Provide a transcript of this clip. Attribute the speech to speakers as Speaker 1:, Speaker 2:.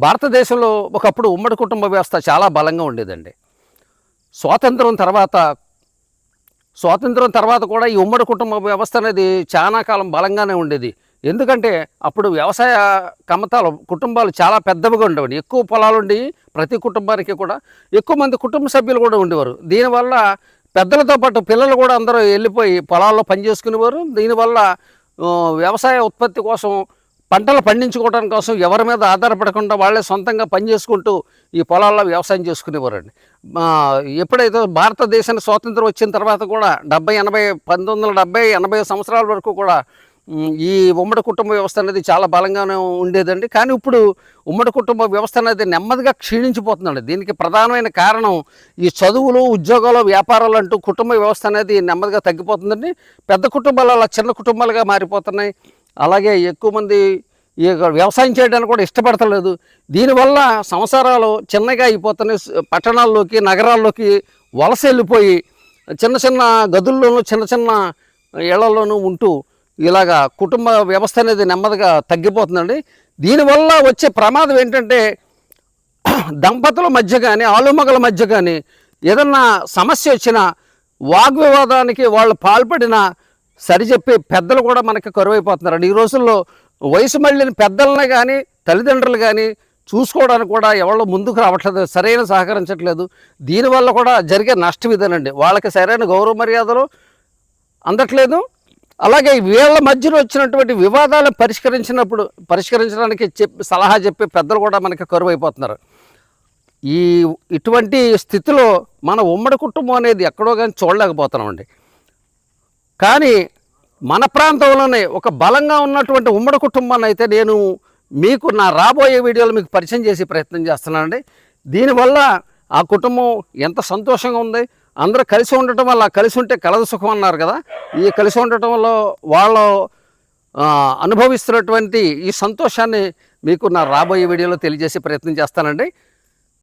Speaker 1: భారతదేశంలో ఒకప్పుడు ఉమ్మడి కుటుంబ వ్యవస్థ చాలా బలంగా ఉండేదండి. స్వాతంత్రం తర్వాత స్వాతంత్రం తర్వాత కూడా ఈ ఉమ్మడి కుటుంబ వ్యవస్థ అనేది చాలా కాలం బలంగానే ఉండేది. ఎందుకంటే అప్పుడు వ్యవసాయ కమతాలు కుటుంబాలు చాలా పెద్దవిగా ఉండేవి. ఎక్కువ పొలాలుండి ప్రతి కుటుంబానికి కూడా ఎక్కువ మంది కుటుంబ సభ్యులు కూడా ఉండేవారు. దీనివల్ల పెద్దలతో పాటు పిల్లలు కూడా అందరూ వెళ్ళిపోయి పొలాల్లో పనిచేసుకునేవారు. దీనివల్ల వ్యవసాయ ఉత్పత్తి కోసం పంటలు పండించుకోవడం కోసం ఎవరి మీద ఆధారపడకుండా వాళ్ళే సొంతంగా పనిచేసుకుంటూ ఈ పొలాల్లో వ్యవసాయం చేసుకునేవారండి. ఎప్పుడైతే భారతదేశానికి స్వాతంత్రం వచ్చిన తర్వాత కూడా 1970 80 సంవత్సరాల వరకు కూడా ఈ ఉమ్మడి కుటుంబ వ్యవస్థ అనేది చాలా బలంగానే ఉండేదండి. కానీ ఇప్పుడు ఉమ్మడి కుటుంబ వ్యవస్థ అనేది నెమ్మదిగా క్షీణించిపోతుందండి. దీనికి ప్రధానమైన కారణం ఈ చదువులు, ఉద్యోగాలు, వ్యాపారాలు అంటూ కుటుంబ వ్యవస్థ అనేది నెమ్మదిగా తగ్గిపోతుందండి. పెద్ద కుటుంబాలు అలా చిన్న కుటుంబాలుగా మారిపోతున్నాయి. అలాగే ఎక్కువ మంది ఈ వ్యవసాయం చేయడానికి కూడా ఇష్టపడతలేదు. దీనివల్ల సంసారాలు చిన్నగా అయిపోతున్నాయి. పట్టణాల్లోకి, నగరాల్లోకి వలస వెళ్ళిపోయి చిన్న చిన్న గదుల్లోనూ, చిన్న చిన్న ఇళ్లలోనూ ఉంటూ ఇలాగా కుటుంబ వ్యవస్థ అనేది నెమ్మదిగా తగ్గిపోతుందండి. దీనివల్ల వచ్చే ప్రమాదం ఏంటంటే దంపతుల మధ్య కానీ, ఆలుమగల మధ్య కానీ ఏదన్నా సమస్య వచ్చినా వాగ్వివాదానికి వాళ్ళు పాల్పడిన సరిచెప్పే పెద్దలు కూడా మనకి కరువైపోతున్నారండి. ఈ రోజుల్లో వయసు మళ్ళిన పెద్దలనే కానీ, తల్లిదండ్రులు కానీ చూసుకోవడానికి కూడా ఎవరు ముందుకు రావట్లేదు, సరైన సహకరించట్లేదు. దీనివల్ల కూడా జరిగే నష్టం ఇదేనండి. వాళ్ళకి సరైన గౌరవ మర్యాదలు అందట్లేదు. అలాగే వీళ్ళ మధ్యలో వచ్చినటువంటి వివాదాలను పరిష్కరించడానికి సలహా చెప్పే పెద్దలు కూడా మనకి కరువైపోతున్నారు. ఇటువంటి స్థితిలో మన ఉమ్మడి కుటుంబం అనేది ఎక్కడో కానీ చూడలేకపోతున్నామండి. కానీ మన ప్రాంతంలోనే ఒక బలంగా ఉన్నటువంటి ఉమ్మడి కుటుంబాన్ని అయితే నేను మీకు నా రాబోయే వీడియోలో మీకు పరిచయం చేసే ప్రయత్నం చేస్తున్నానండి. దీనివల్ల ఆ కుటుంబం ఎంత సంతోషంగా ఉంది, అందరూ కలిసి ఉండటం వల్ల, కలిసి ఉంటే కలదు సుఖం అన్నారు కదా, ఈ కలిసి ఉండటం వల్ల వాళ్ళు అనుభవిస్తున్నటువంటి ఈ సంతోషాన్ని మీకు నా రాబోయే వీడియోలో తెలియజేసే ప్రయత్నం చేస్తానండి.